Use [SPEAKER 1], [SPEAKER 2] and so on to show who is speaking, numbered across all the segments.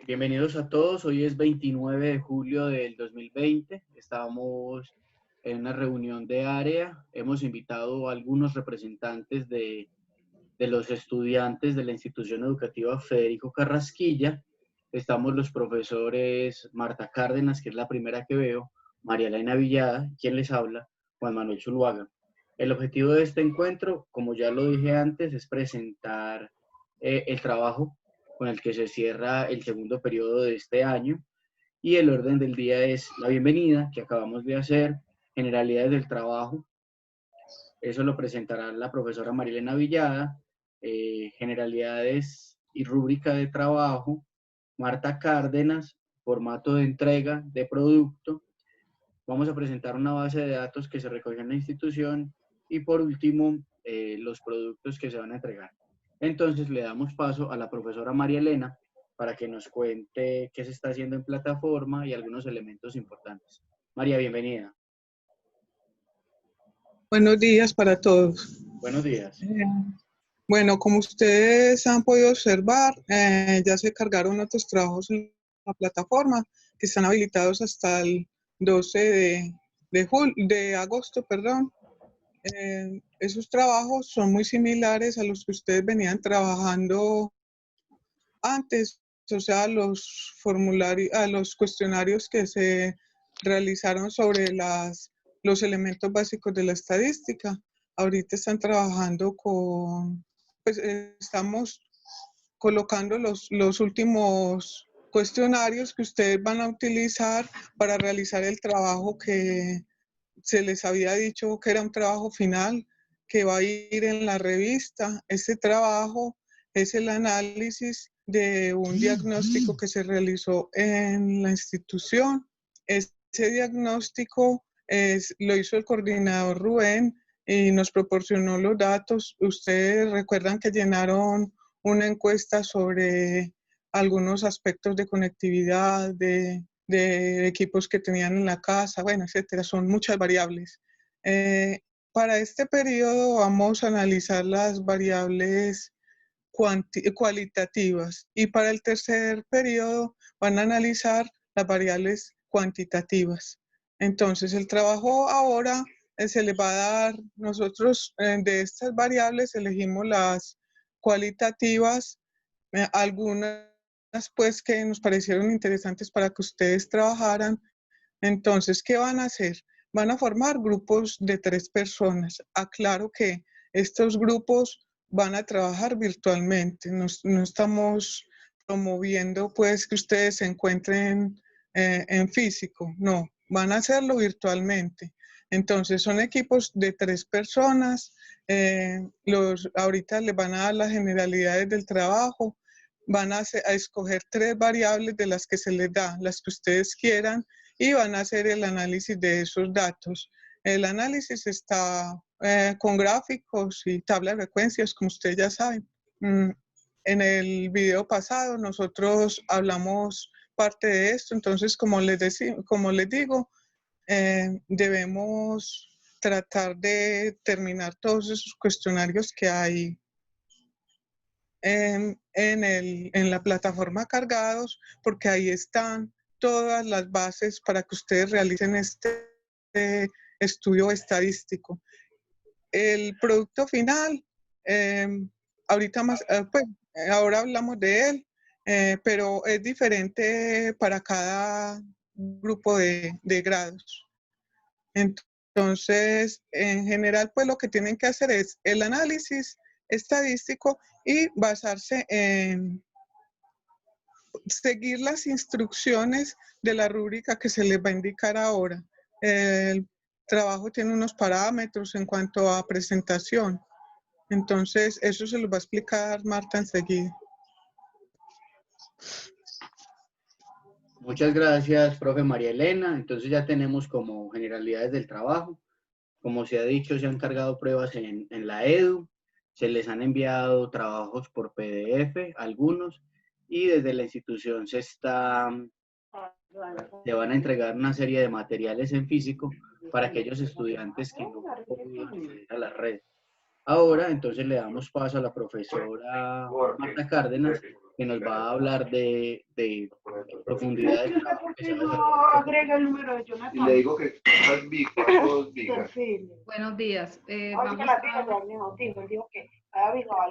[SPEAKER 1] Bienvenidos a todos. Hoy es 29 de julio del 2020. Estamos en una reunión de área. Hemos invitado a algunos representantes de los estudiantes de la institución educativa Federico Carrasquilla. Estamos los profesores Marta Cárdenas, que es la primera que veo, María Elena Villada, quien les habla, Juan Manuel Zuluaga. El objetivo de este encuentro, como ya lo dije antes, es presentar el trabajo con el que se cierra el segundo periodo de este año, y el orden del día es la bienvenida que acabamos de hacer, generalidades del trabajo, eso lo presentará la profesora Marilena Villada, generalidades y rúbrica de trabajo, Marta Cárdenas, formato de entrega de producto. Vamos a presentar una base de datos que se recoge en la institución y por último, los productos que se van a entregar. Entonces le damos paso a la profesora María Elena para que nos cuente qué se está haciendo en plataforma y algunos elementos importantes. María, bienvenida.
[SPEAKER 2] Buenos días para todos.
[SPEAKER 1] Buenos días.
[SPEAKER 2] Bueno, como ustedes han podido observar, ya se cargaron otros trabajos en la plataforma que están habilitados hasta el 12 de agosto, perdón. Esos trabajos son muy similares a los que ustedes venían trabajando antes, o sea, los formularios, a los cuestionarios que se realizaron sobre los elementos básicos de la estadística. Ahorita están trabajando pues estamos colocando los últimos cuestionarios que ustedes van a utilizar para realizar el trabajo que se les había dicho que era un trabajo final, que va a ir en la revista. Ese trabajo es el análisis de un diagnóstico que se realizó en la institución. Ese diagnóstico lo hizo el coordinador Rubén y nos proporcionó los datos. Ustedes recuerdan que llenaron una encuesta sobre algunos aspectos de conectividad, de equipos que tenían en la casa, bueno, etcétera. Son muchas variables. Para este periodo vamos a analizar las variables cualitativas y para el tercer periodo van a analizar las variables cuantitativas. Entonces, el trabajo ahora se le va a dar, nosotros de estas variables elegimos las cualitativas, algunas pues que nos parecieron interesantes para que ustedes trabajaran. Entonces, ¿qué van a hacer? Van a formar grupos de 3 personas. Aclaro que estos grupos van a trabajar virtualmente. No estamos promoviendo pues que ustedes se encuentren en físico. No, van a hacerlo virtualmente. Entonces, son equipos de 3 personas. Ahorita les van a dar las generalidades del trabajo. Van a escoger 3 variables de las que se les da, las que ustedes quieran, y van a hacer el análisis de esos datos. El análisis está con gráficos y tabla de frecuencias, como ustedes ya saben. En el video pasado nosotros hablamos parte de esto, entonces como les digo, debemos tratar de terminar todos esos cuestionarios que hay en la plataforma cargados, porque ahí están todas las bases para que ustedes realicen este estudio estadístico. El producto final, ahorita más, pues ahora hablamos de él, pero es diferente para cada grupo de grados. Entonces, en general, pues lo que tienen que hacer es el análisis estadístico y basarse en seguir las instrucciones de la rúbrica que se les va a indicar ahora. El trabajo tiene unos parámetros en cuanto a presentación. Entonces, eso se lo va a explicar Marta enseguida.
[SPEAKER 1] Muchas gracias, profe María Elena. Entonces ya tenemos como generalidades del trabajo. Como se ha dicho, se han cargado pruebas en la EDU, se les han enviado trabajos por PDF, algunos, y desde la institución se van a entregar una serie de materiales en físico para aquellos estudiantes que no pudieron acceder a la red. Ahora, entonces, le damos paso a la profesora Marta Cárdenas que nos va a hablar de profundidad del trabajo que se va a desarrollar.
[SPEAKER 3] Agrega el número de Jonathan. Y le digo que cosas vigas.
[SPEAKER 4] Buenos días.
[SPEAKER 3] Vamos a...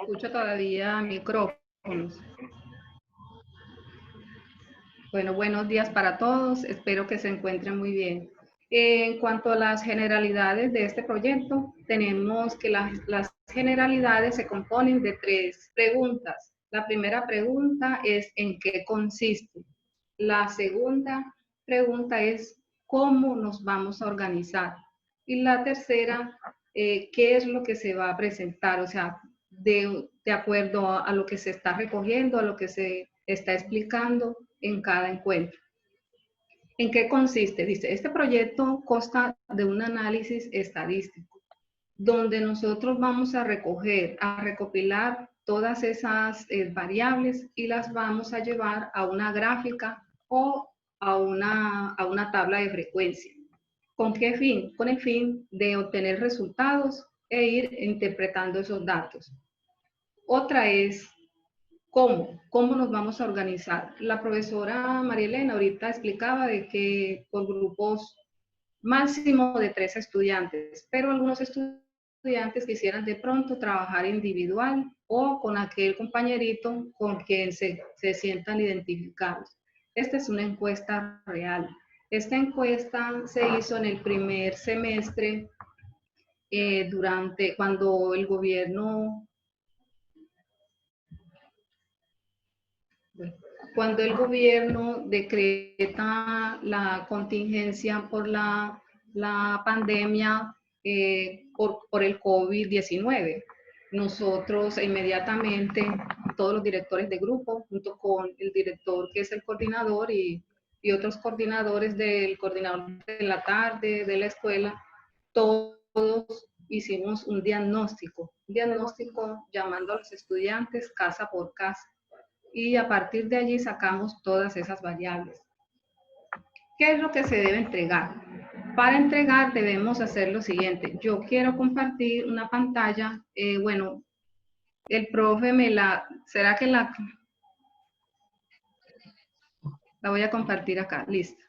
[SPEAKER 4] Escucho todavía micrófonos. Bueno, buenos días para todos. Espero que se encuentren muy bien. En cuanto a las generalidades de este proyecto, tenemos que las generalidades se componen de 3 preguntas. La primera pregunta es ¿en qué consiste? La segunda pregunta es ¿cómo nos vamos a organizar? Y la tercera, ¿qué es lo que se va a presentar? O sea, de acuerdo a lo que se está recogiendo, a lo que se está explicando en cada encuentro. ¿En qué consiste? Dice, este proyecto consta de un análisis estadístico, donde nosotros vamos a recopilar todas esas variables y las vamos a llevar a una gráfica o a una tabla de frecuencia. ¿Con qué fin? Con el fin de obtener resultados e ir interpretando esos datos. Otra es ¿cómo nos vamos a organizar? La profesora María Elena ahorita explicaba de que por grupos máximo de 3 estudiantes, pero algunos estudiantes quisieran de pronto trabajar individual o con aquel compañerito con quien se sientan identificados. Esta es una encuesta real. Esta encuesta se hizo en el primer semestre cuando el gobierno decreta la contingencia por la pandemia por el COVID-19. Nosotros inmediatamente, todos los directores de grupo, junto con el director que es el coordinador y otros coordinadores del coordinador de la tarde, de la escuela, todos hicimos un diagnóstico llamando a los estudiantes casa por casa. Y a partir de allí sacamos todas esas variables. ¿Qué es lo que se debe entregar? Para entregar debemos hacer lo siguiente. Yo quiero compartir una pantalla. Bueno, el profe ¿será que la voy a compartir acá? Listo.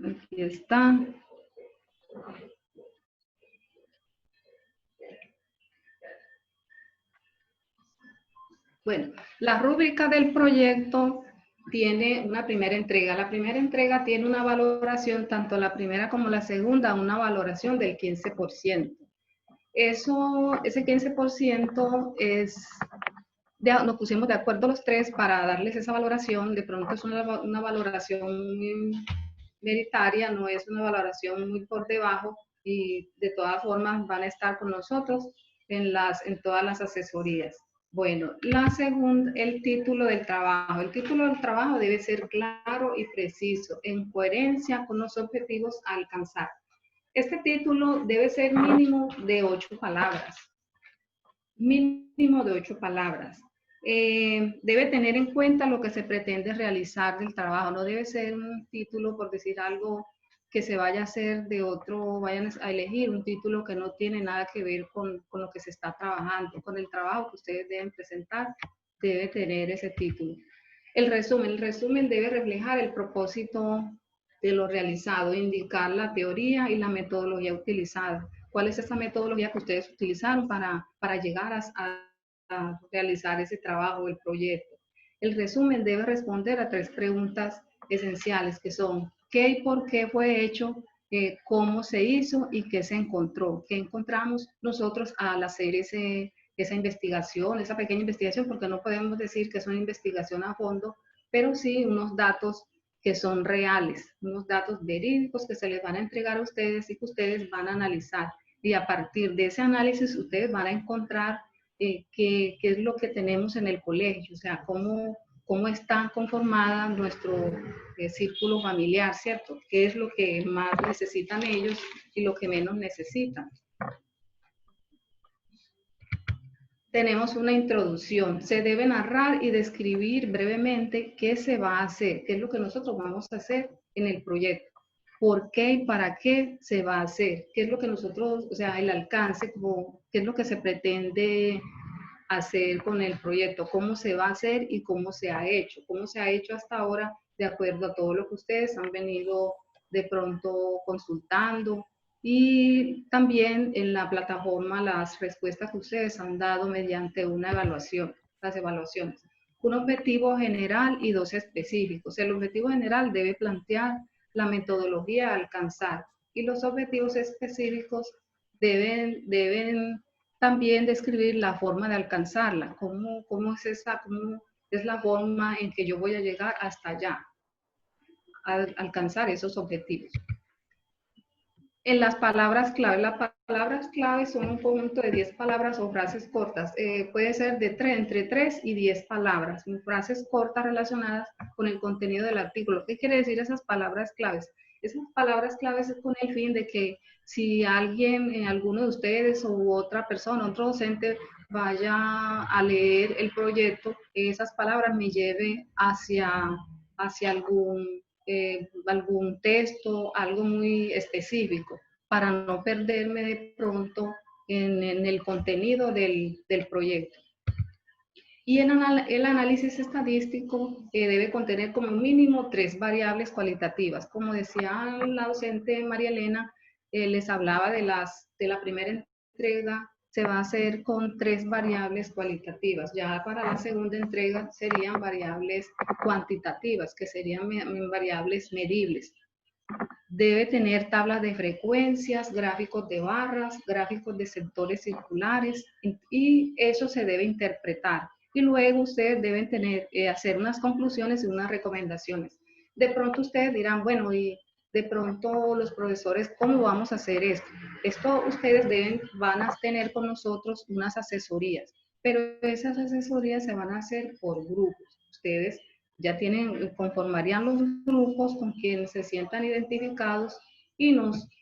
[SPEAKER 4] Aquí está. Bueno, la rúbrica del proyecto tiene una primera entrega. La primera entrega tiene una valoración, tanto la primera como la segunda, una valoración del 15%. Ese 15% nos pusimos de acuerdo los 3 para darles esa valoración. De pronto es una valoración meritaria, no es una valoración muy por debajo, y de todas formas van a estar con nosotros en todas las asesorías. Bueno, el título del trabajo. El título del trabajo debe ser claro y preciso, en coherencia con los objetivos a alcanzar. Este título debe ser mínimo de 8 palabras. Mínimo de 8 palabras. Debe tener en cuenta lo que se pretende realizar del trabajo. No debe ser un título, por decir algo, que se vaya a hacer de otro, vayan a elegir un título que no tiene nada que ver con lo que se está trabajando, con el trabajo que ustedes deben presentar, debe tener ese título. El resumen debe reflejar el propósito de lo realizado, indicar la teoría y la metodología utilizada. ¿Cuál es esa metodología que ustedes utilizaron para llegar a realizar ese trabajo, el proyecto? El resumen debe responder a 3 preguntas esenciales, que son ¿qué y por qué fue hecho? ¿Cómo se hizo? ¿Y qué se encontró? ¿Qué encontramos nosotros al hacer esa investigación, esa pequeña investigación? Porque no podemos decir que es una investigación a fondo, pero sí unos datos que son reales, unos datos verídicos que se les van a entregar a ustedes y que ustedes van a analizar. Y a partir de ese análisis ustedes van a encontrar qué es lo que tenemos en el colegio, o sea, cómo está conformada nuestro círculo familiar, ¿cierto? ¿Qué es lo que más necesitan ellos y lo que menos necesitan? Tenemos una introducción. Se debe narrar y describir brevemente qué se va a hacer, qué es lo que nosotros vamos a hacer en el proyecto. por qué y para qué se va a hacer, qué es lo que nosotros, o sea, el alcance, como, qué es lo que se pretende hacer con el proyecto, cómo se va a hacer y cómo se ha hecho hasta ahora de acuerdo a todo lo que ustedes han venido de pronto consultando y también en la plataforma las respuestas que ustedes han dado mediante una evaluación, las evaluaciones. Un objetivo general y dos específicos. El objetivo general debe plantear la metodología a alcanzar y los objetivos específicos deben también describir la forma de alcanzarla, cómo es la forma en que yo voy a llegar hasta allá, a alcanzar esos objetivos. En las palabras clave son un conjunto de 10 palabras o frases cortas. Puede ser entre 3 y 10 palabras, frases cortas relacionadas con el contenido del artículo. ¿Qué quiere decir esas palabras claves? Esas palabras claves es con el fin de que si alguien, alguno de ustedes u otra persona, otro docente, vaya a leer el proyecto, esas palabras me lleve hacia algún texto, algo muy específico, para no perderme de pronto en el contenido del proyecto. Y el análisis estadístico debe contener como mínimo 3 variables cualitativas. Como decía la docente María Elena, les hablaba de la primera entrega, se va a hacer con 3 variables cualitativas. Ya para la segunda entrega serían variables cuantitativas, que serían variables medibles. Debe tener tablas de frecuencias, gráficos de barras, gráficos de sectores circulares, y eso se debe interpretar. Y luego ustedes deben hacer unas conclusiones y unas recomendaciones. De pronto ustedes dirán, bueno, y de pronto los profesores, ¿cómo vamos a hacer esto? Esto ustedes van a tener con nosotros unas asesorías, pero esas asesorías se van a hacer por grupos. Ustedes ya conformarían los grupos con quienes se sientan identificados y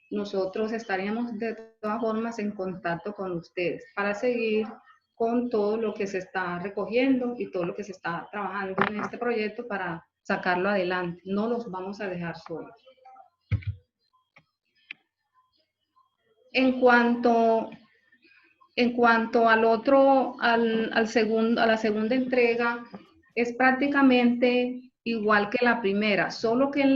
[SPEAKER 4] nosotros estaríamos de todas formas en contacto con ustedes para seguir con todo lo que se está recogiendo y todo lo que se está trabajando en este proyecto para sacarlo adelante. No los vamos a dejar solos. En cuanto a la segunda entrega, es prácticamente igual que la primera, solo que en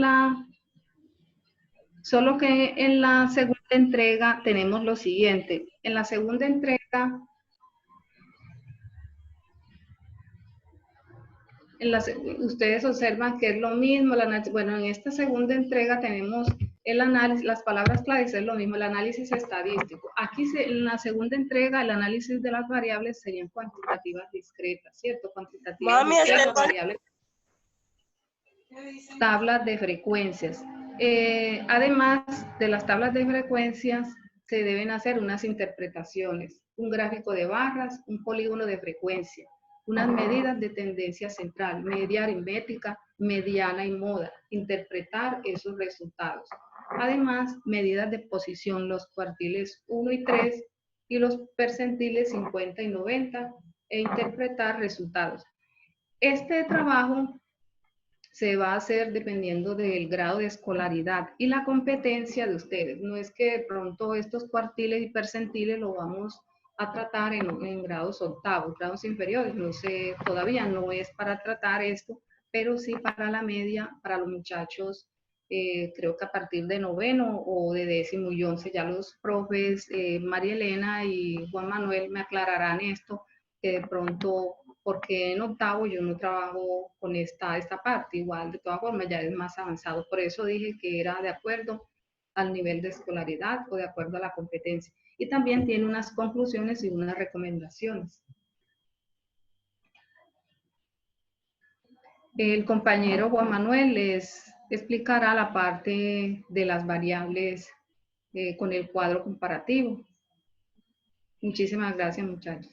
[SPEAKER 4] la segunda entrega tenemos lo siguiente. En la segunda entrega, ustedes observan que es lo mismo. Bueno, en esta segunda entrega tenemos el análisis, las palabras claves es lo mismo, el análisis estadístico. Aquí en la segunda entrega, el análisis de las variables serían cuantitativas discretas, ¿cierto? Cuantitativas discretas, variables. Tablas de frecuencias. Además de las tablas de frecuencias, se deben hacer unas interpretaciones, un gráfico de barras, un polígono de frecuencia, unas medidas de tendencia central, media aritmética, mediana y moda, interpretar esos resultados. Además, medidas de posición, los cuartiles 1 y 3 y los percentiles 50 y 90, e interpretar resultados. Este trabajo se va a hacer dependiendo del grado de escolaridad y la competencia de ustedes. No es que de pronto estos cuartiles y percentiles lo vamos a tratar en grados octavos, grados inferiores. No sé, todavía no es para tratar esto, pero sí para la media, para los muchachos, creo que a partir de noveno o de 10º y 11, ya los profes María Elena y Juan Manuel me aclararán esto, que de pronto, porque en octavo yo no trabajo con esta parte, igual de todas formas ya es más avanzado. Por eso dije que era de acuerdo al nivel de escolaridad o de acuerdo a la competencia. Y también tiene unas conclusiones y unas recomendaciones. El compañero Juan Manuel les explicará la parte de las variables con el cuadro comparativo. Muchísimas gracias, muchachos.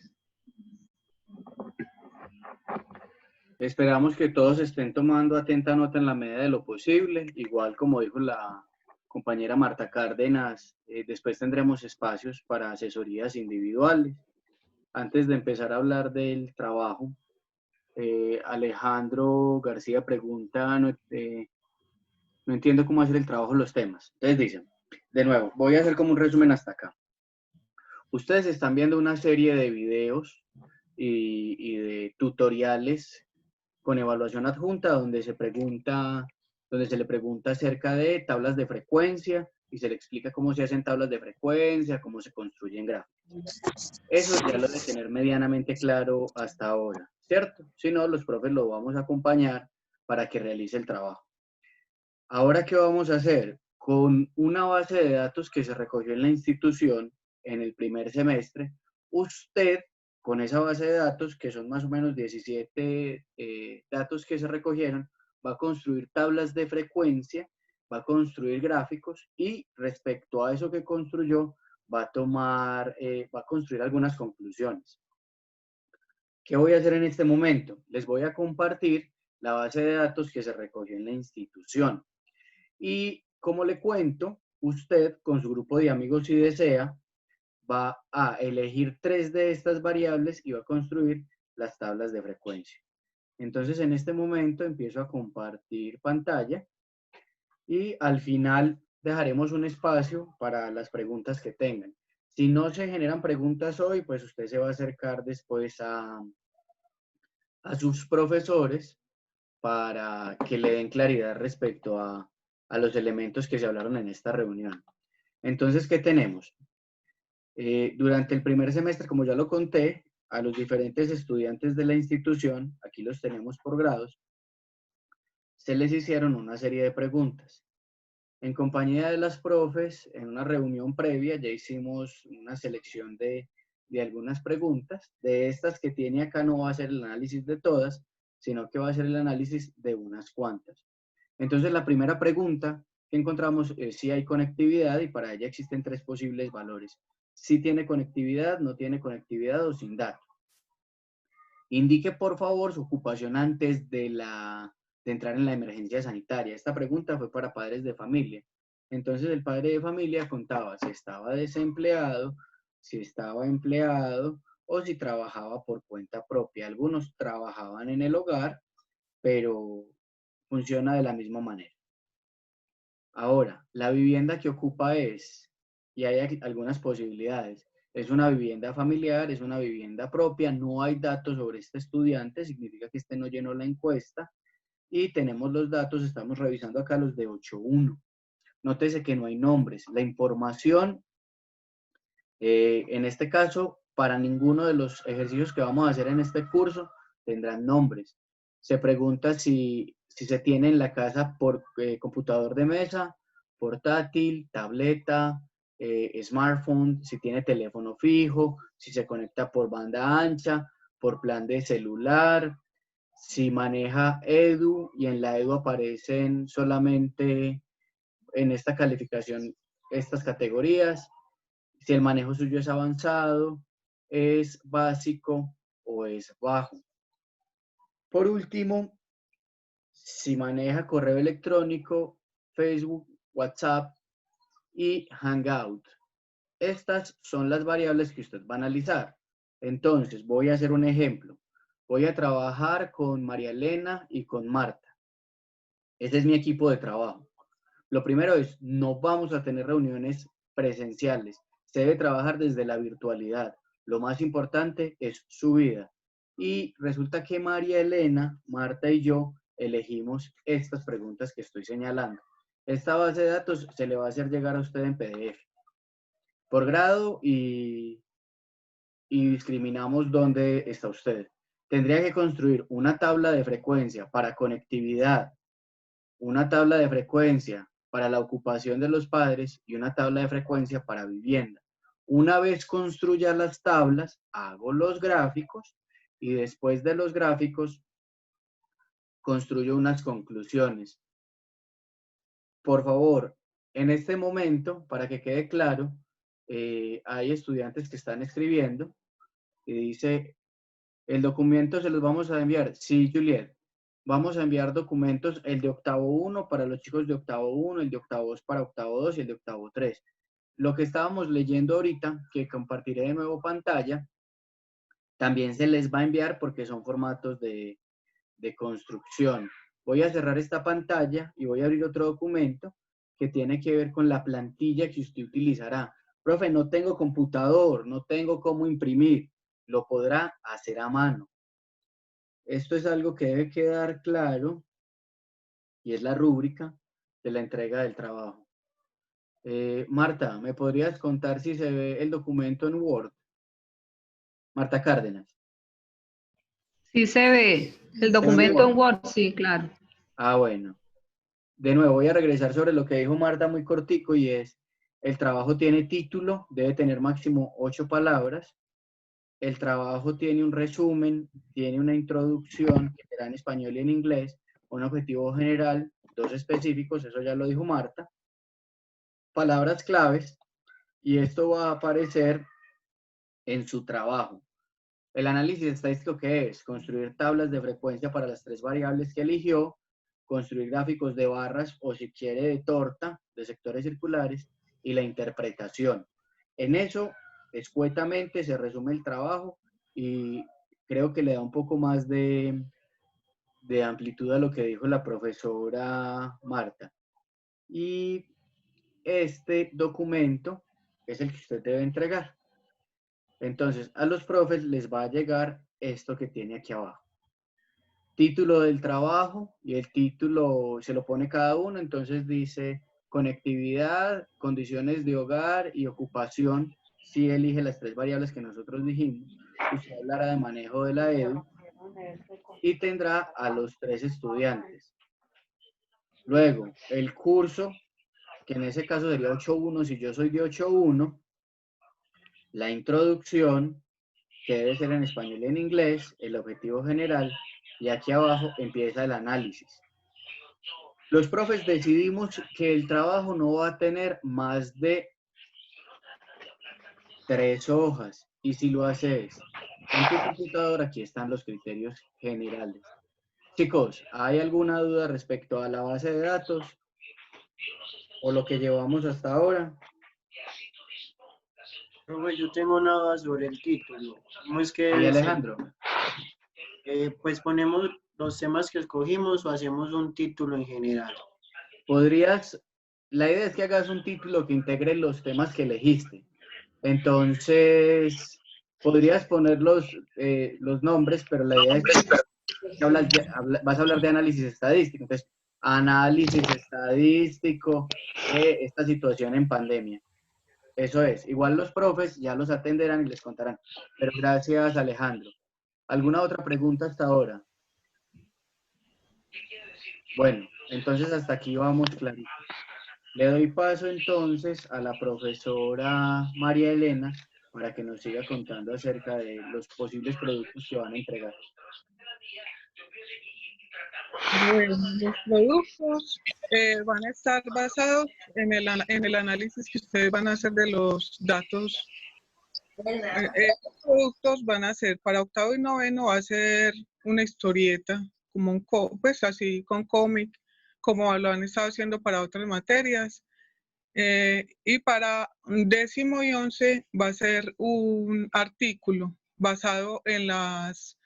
[SPEAKER 1] Esperamos que todos estén tomando atenta nota en la medida de lo posible. Igual como dijo la compañera Marta Cárdenas, después tendremos espacios para asesorías individuales. Antes de empezar a hablar del trabajo, Alejandro García pregunta no entiendo cómo hacer el trabajo en los temas. Entonces dicen, de nuevo, voy a hacer como un resumen hasta acá. Ustedes están viendo una serie de videos y de tutoriales con evaluación adjunta donde se le pregunta acerca de tablas de frecuencia y se le explica cómo se hacen tablas de frecuencia, cómo se construyen gráficos. Eso ya lo de tener medianamente claro hasta ahora, ¿cierto? Si no, los profes lo vamos a acompañar para que realice el trabajo. Ahora, ¿qué vamos a hacer? Con una base de datos que se recogió en la institución en el primer semestre, usted, con esa base de datos, que son más o menos 17 datos que se recogieron, va a construir tablas de frecuencia, va a construir gráficos y respecto a eso que construyó, va a construir algunas conclusiones. ¿Qué voy a hacer en este momento? Les voy a compartir la base de datos que se recogió en la institución. Y como le cuento, usted con su grupo de amigos, si desea, va a elegir 3 de estas variables y va a construir las tablas de frecuencia. Entonces, en este momento empiezo a compartir pantalla y al final dejaremos un espacio para las preguntas que tengan. Si no se generan preguntas hoy, pues usted se va a acercar después a sus profesores para que le den claridad respecto a los elementos que se hablaron en esta reunión. Entonces, ¿qué tenemos? Durante el primer semestre, como ya lo conté, a los diferentes estudiantes de la institución, aquí los tenemos por grados, se les hicieron una serie de preguntas. En compañía de las profes, en una reunión previa, ya hicimos una selección de algunas preguntas. De estas que tiene acá no va a ser el análisis de todas, sino que va a ser el análisis de unas cuantas. Entonces, la primera pregunta que encontramos es si hay conectividad y para ella existen 3 posibles valores. Si tiene conectividad, no tiene conectividad o sin datos. Indique, por favor, su ocupación antes de entrar en la emergencia sanitaria. Esta pregunta fue para padres de familia. Entonces, el padre de familia contaba si estaba desempleado, si estaba empleado o si trabajaba por cuenta propia. Algunos trabajaban en el hogar, pero funciona de la misma manera. Ahora, la vivienda que ocupa y hay algunas posibilidades, es una vivienda familiar, es una vivienda propia, no hay datos sobre este estudiante, significa que este no llenó la encuesta, y tenemos los datos, estamos revisando acá los de 8.1. Nótese que no hay nombres. La información, en este caso, para ninguno de los ejercicios que vamos a hacer en este curso, tendrán nombres. Se pregunta si se tiene en la casa por computador de mesa, portátil, tableta, smartphone, si tiene teléfono fijo, si se conecta por banda ancha, por plan de celular, si maneja Edu y en la Edu aparecen solamente en esta calificación estas categorías, si el manejo suyo es avanzado, es básico o es bajo. Por último, si maneja correo electrónico, Facebook, WhatsApp y Hangout. Estas son las variables que usted va a analizar. Entonces, voy a hacer un ejemplo. Voy a trabajar con María Elena y con Marta. Ese es mi equipo de trabajo. Lo primero es, no vamos a tener reuniones presenciales. Se debe trabajar desde la virtualidad. Lo más importante es su vida. Y resulta que María Elena, Marta y yo elegimos estas preguntas que estoy señalando. Esta base de datos se le va a hacer llegar a usted en PDF. Por grado y discriminamos dónde está usted. Tendría que construir una tabla de frecuencia para conectividad, una tabla de frecuencia para la ocupación de los padres y una tabla de frecuencia para vivienda. Una vez construya las tablas, hago los gráficos y después de los gráficos construyo unas conclusiones. Por favor, en este momento, para que quede claro, hay estudiantes que están escribiendo y dice, el documento se los vamos a enviar. Sí, Juliet. Vamos a enviar documentos, el de octavo 1 para los chicos de octavo 1, el de octavo 2 para octavo 2 y el de octavo 3. Lo que estábamos leyendo ahorita, que compartiré de nuevo pantalla, también se les va a enviar porque son formatos de construcción. Voy a cerrar esta pantalla y voy a abrir otro documento que tiene que ver con la plantilla que usted utilizará. Profe, no tengo computador, no tengo cómo imprimir. Lo podrá hacer a mano. Esto es algo que debe quedar claro y es la rúbrica de la entrega del trabajo. Marta, ¿me podrías contar si se ve el documento en Word? Marta Cárdenas.
[SPEAKER 4] Sí se ve el documento en Word, sí, claro.
[SPEAKER 1] Ah, bueno. De nuevo, voy a regresar sobre lo que dijo Marta muy cortico y es, el trabajo tiene título, debe tener máximo 8 palabras. El trabajo tiene un resumen, tiene una introducción, que será en español y en inglés, un objetivo general, 2 específicos, eso ya lo dijo Marta, palabras claves, y esto va a aparecer en su trabajo. El análisis estadístico, ¿qué es? Construir tablas de frecuencia para las 3 variables que eligió, construir gráficos de barras o si quiere de torta, de sectores circulares, y la interpretación. En eso, escuetamente, se resume el trabajo y creo que le da un poco más de amplitud a lo que dijo la profesora Marta. Y este documento es el que usted debe entregar. Entonces, a los profes les va a llegar esto que tiene aquí abajo. Título del trabajo, y el título se lo pone cada uno, entonces dice conectividad, condiciones de hogar y ocupación, si elige las 3 variables que nosotros dijimos. Usted hablará de manejo de la EDU y tendrá a los 3 estudiantes. Luego, el curso, que en ese caso sería 8.1, si yo soy de 8.1, la introducción, que debe ser en español y en inglés, el objetivo general, y aquí abajo empieza el análisis. Los profes decidimos que el trabajo no va a tener más de 3 hojas, y si lo haces en tu computadora, aquí están los criterios generales. Chicos, ¿hay alguna duda respecto a la base de datos o lo que llevamos hasta ahora?
[SPEAKER 5] Profe, yo tengo una duda sobre el título. ¿Cómo es que
[SPEAKER 1] ¿Y Alejandro?
[SPEAKER 5] pues ponemos los temas que escogimos o hacemos un título en general?
[SPEAKER 1] La idea es que hagas un título que integre los temas que elegiste. Entonces, podrías poner los nombres, pero la idea es que vas a hablar de análisis estadístico. Entonces, análisis estadístico de esta situación en pandemia. Eso es. Igual los profes ya los atenderán y les contarán. Pero gracias, Alejandro. ¿Alguna otra pregunta hasta ahora? Bueno, entonces hasta aquí vamos clarito. Le doy paso entonces a la profesora María Elena para que nos siga contando acerca de los posibles productos que van a entregar.
[SPEAKER 2] Bueno, los productos van a estar basados en el análisis que ustedes van a hacer de los datos. Estos productos van a ser para octavo y noveno, va a ser una historieta, como pues así con cómic, como lo han estado haciendo para otras materias. Y para décimo y 11 va a ser un artículo basado en las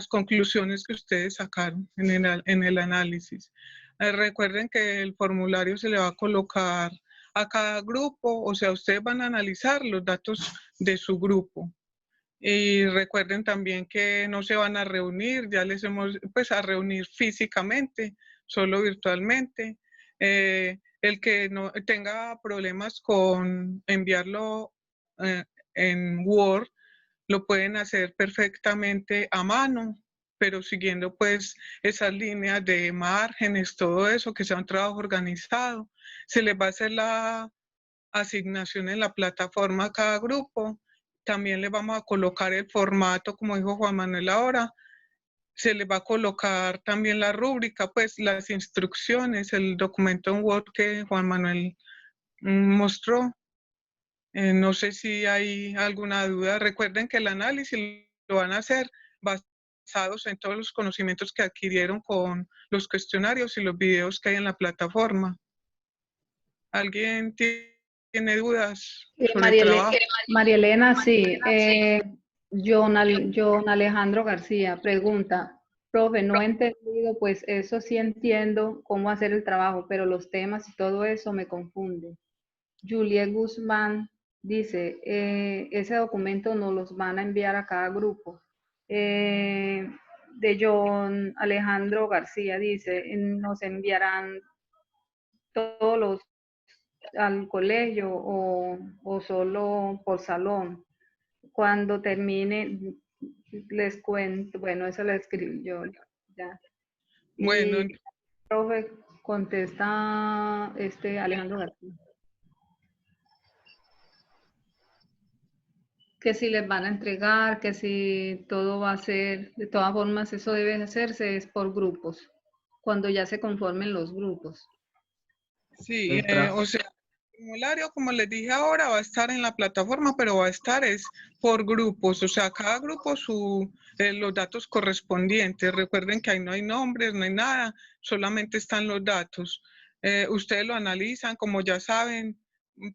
[SPEAKER 2] conclusiones que ustedes sacaron en el análisis. Recuerden que el formulario se le va a colocar a cada grupo, o sea, ustedes van a analizar los datos de su grupo. Y recuerden también que no se van a reunir, ya les hemos, pues a reunir físicamente, solo virtualmente. El que no tenga problemas con enviarlo en Word, lo pueden hacer perfectamente a mano, pero siguiendo pues esas líneas de márgenes, todo eso, que sea un trabajo organizado. Se les va a hacer la asignación en la plataforma a cada grupo. También le vamos a colocar el formato, como dijo Juan Manuel ahora. Se le va a colocar también la rúbrica, pues las instrucciones, el documento en Word que Juan Manuel mostró. No sé si hay alguna duda. Recuerden que el análisis lo van a hacer basados en todos los conocimientos que adquirieron con los cuestionarios y los videos que hay en la plataforma. ¿Alguien tiene dudas sobre el trabajo?
[SPEAKER 4] María Elena, sí. John Alejandro García pregunta, Profe, no he entendido, pues eso sí entiendo cómo hacer el trabajo, pero los temas y todo eso me confunde. Juliet Guzmán dice, ese documento nos los van a enviar a cada grupo. De John Alejandro García dice, nos enviarán todos los al colegio o solo por salón. Cuando termine, les cuento, bueno, eso lo escribí yo ya.
[SPEAKER 2] Bueno,
[SPEAKER 4] Y profe, contesta Alejandro García. Que si les van a entregar, que si todo va a ser, de todas formas eso debe hacerse es por grupos, cuando ya se conformen los grupos.
[SPEAKER 2] sí, o sea, el formulario, como les dije ahora, va a estar en la plataforma, pero va a estar es por grupos, o sea, cada grupo los datos correspondientes. Recuerden que ahí no hay nombres, no hay nada, solamente están los datos. Ustedes lo analizan, como ya saben,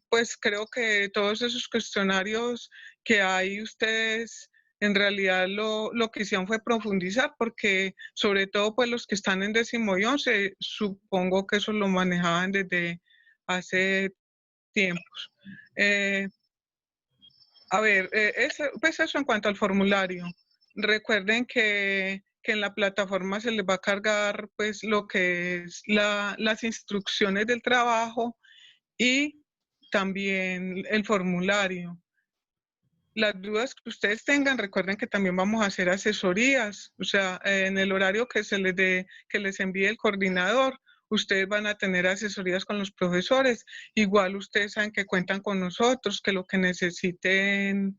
[SPEAKER 2] pues creo que todos esos cuestionarios que hay, ustedes en realidad lo que hicieron fue profundizar, porque sobre todo pues los que están en 10º y 11, supongo que eso lo manejaban desde hace tiempos. Pues eso en cuanto al formulario. Recuerden que en la plataforma se les va a cargar pues lo que es las instrucciones del trabajo y también el formulario. Las dudas que ustedes tengan, recuerden que también vamos a hacer asesorías, o sea, en el horario que que les envíe el coordinador, ustedes van a tener asesorías con los profesores. Igual ustedes saben que cuentan con nosotros, que lo que necesiten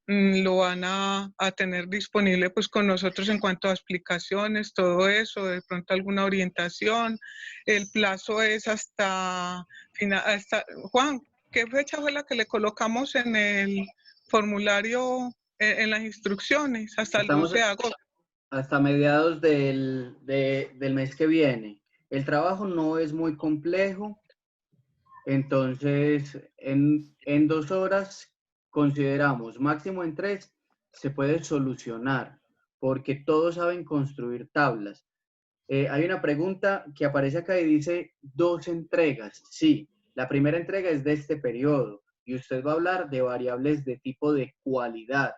[SPEAKER 2] lo van a tener disponible pues con nosotros en cuanto a explicaciones, todo eso, de pronto alguna orientación. El plazo es hasta Juan, ¿qué fecha fue la que le colocamos en el formulario, en las instrucciones? Hasta el
[SPEAKER 1] Estamos
[SPEAKER 2] 12 de agosto.
[SPEAKER 1] hasta mediados del mes que viene. El trabajo no es muy complejo, entonces en 2 horas consideramos, máximo en 3, se puede solucionar, porque todos saben construir tablas. Hay una pregunta que aparece acá y dice 2 entregas. Sí, la primera entrega es de este periodo y usted va a hablar de variables de tipo de cualidad.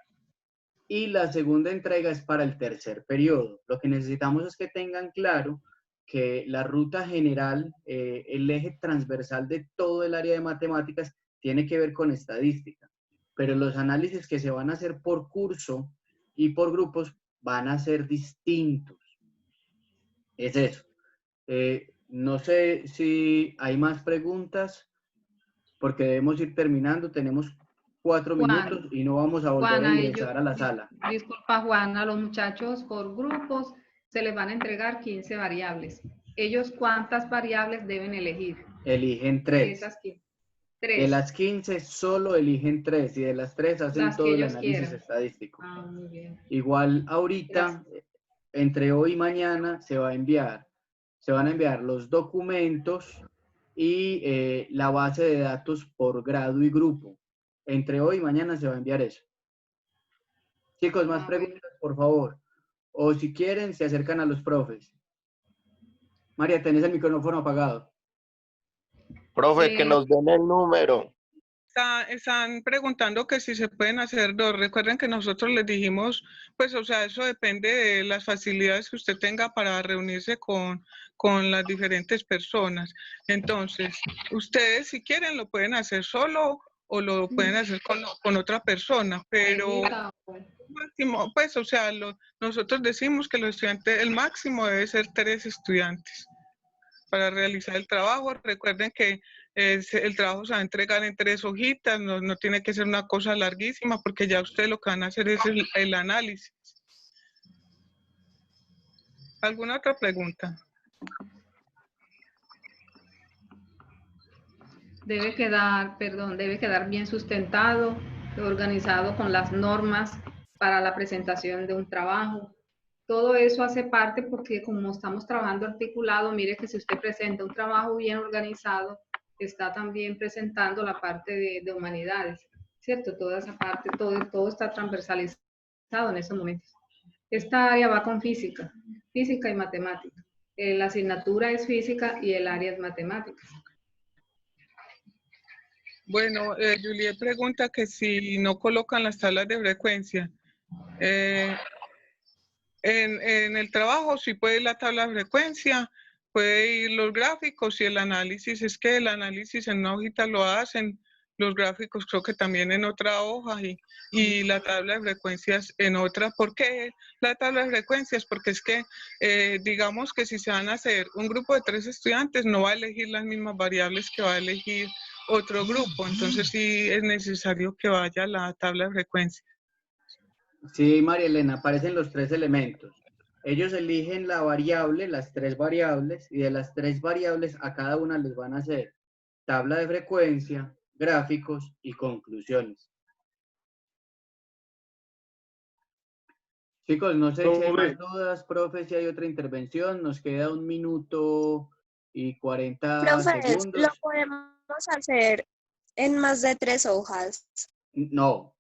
[SPEAKER 1] Y la segunda entrega es para el tercer periodo. Lo que necesitamos es que tengan claro que la ruta general, el eje transversal de todo el área de matemáticas tiene que ver con estadística, pero los análisis que se van a hacer por curso y por grupos van a ser distintos. Es eso. No sé si hay más preguntas, porque debemos ir terminando. Tenemos 4 minutos y no vamos a volver a ingresar a la sala.
[SPEAKER 4] Disculpa, Juan, a los muchachos por grupos se les van a entregar 15 variables. ¿Ellos cuántas variables deben elegir?
[SPEAKER 1] Eligen 3.
[SPEAKER 4] Esas 15. 3.
[SPEAKER 1] De las 15 solo eligen 3 y de las 3 hacen
[SPEAKER 4] Las
[SPEAKER 1] todo
[SPEAKER 4] que
[SPEAKER 1] el
[SPEAKER 4] ellos
[SPEAKER 1] análisis
[SPEAKER 4] quieran.
[SPEAKER 1] estadístico.
[SPEAKER 4] Muy bien.
[SPEAKER 1] Igual ahorita, entre hoy y mañana, se van a enviar los documentos y la base de datos por grado y grupo. Entre hoy y mañana se va a enviar eso. Chicos, más preguntas, por favor. O si quieren, se acercan a los profes. María, tenés el micrófono apagado.
[SPEAKER 6] Profe, que nos den el número.
[SPEAKER 2] Están preguntando que si se pueden hacer 2. Recuerden que nosotros les dijimos, pues, o sea, eso depende de las facilidades que usted tenga para reunirse con las diferentes personas. Entonces, ustedes si quieren lo pueden hacer solo o lo pueden hacer con otra persona, pero máximo, pues, o sea, nosotros decimos que los estudiantes, el máximo debe ser 3 estudiantes para realizar el trabajo. Recuerden que el trabajo se va a entregar en 3 hojitas, no tiene que ser una cosa larguísima, porque ya ustedes lo que van a hacer es el análisis. ¿Alguna otra pregunta?
[SPEAKER 4] Debe quedar bien sustentado, organizado con las normas para la presentación de un trabajo. Todo eso hace parte porque como estamos trabajando articulado, mire que si usted presenta un trabajo bien organizado, está también presentando la parte de humanidades, ¿cierto? Toda esa parte, todo está transversalizado en estos momentos. Esta área va con física y matemática. La asignatura es física y el área es matemáticas.
[SPEAKER 2] Bueno, Juliet pregunta que si no colocan las tablas de frecuencia. En el trabajo sí puede ir la tabla de frecuencia, puede ir los gráficos y el análisis. Es que el análisis en una hojita lo hacen, los gráficos creo que también en otra hoja y la tabla de frecuencias en otra. ¿Por qué la tabla de frecuencias? Porque es que digamos que si se van a hacer un grupo de 3 estudiantes no va a elegir las mismas variables que va a elegir otro grupo, entonces sí es necesario que vaya la tabla de frecuencia.
[SPEAKER 1] Sí, María Elena, aparecen los 3 elementos. Ellos eligen la variable, las 3 variables, y de las 3 variables a cada una les van a hacer tabla de frecuencia, gráficos y conclusiones. Chicos, no sé si hay más dudas, profe, si hay otra intervención. Nos queda 1 minuto y 40 segundos.
[SPEAKER 7] ¿Lo podemos hacer en más de 3 hojas?
[SPEAKER 1] No,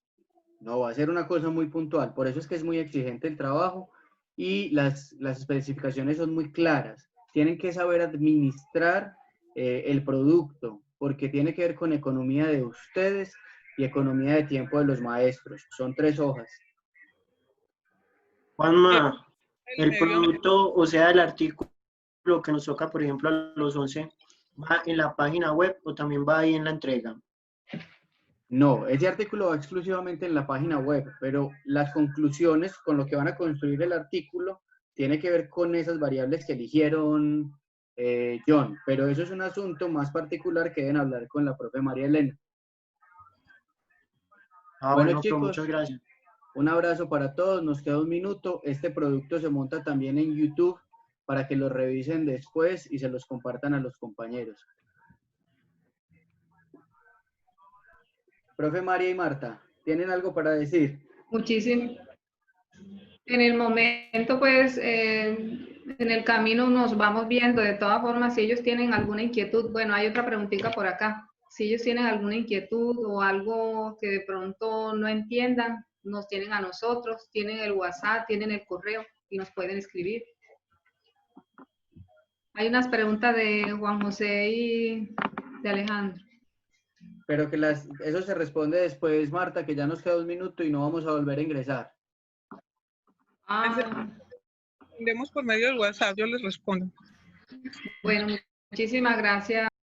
[SPEAKER 1] va a ser una cosa muy puntual. Por eso es que es muy exigente el trabajo y las especificaciones son muy claras. Tienen que saber administrar el producto, porque tiene que ver con economía de ustedes y economía de tiempo de los maestros. Son 3 hojas.
[SPEAKER 5] Juanma, el producto, o sea, el artículo que nos toca, por ejemplo, a los 11, ¿va en la página web o también va ahí en la entrega?
[SPEAKER 1] No, ese artículo va exclusivamente en la página web, pero las conclusiones con lo que van a construir el artículo tiene que ver con esas variables que eligieron John, pero eso es un asunto más particular que deben hablar con la profe María Elena. Bueno, chicos,
[SPEAKER 5] muchas gracias.
[SPEAKER 1] Un abrazo para todos, nos queda 1 minuto. Este producto se monta también en YouTube para que lo revisen después y se los compartan a los compañeros. Profe María y Marta, ¿tienen algo para decir?
[SPEAKER 4] Muchísimo. En el momento, pues, en el camino nos vamos viendo. De todas formas, si ellos tienen alguna inquietud, bueno, hay otra preguntita por acá. Si ellos tienen alguna inquietud o algo que de pronto no entiendan, nos tienen a nosotros, tienen el WhatsApp, tienen el correo y nos pueden escribir. Hay unas preguntas de Juan José y de Alejandro.
[SPEAKER 1] Pero que eso se responde después, Marta, que ya nos queda 1 minuto y no vamos a volver a ingresar.
[SPEAKER 2] Respondemos por medio del WhatsApp, yo les respondo.
[SPEAKER 4] Bueno, muchísimas gracias.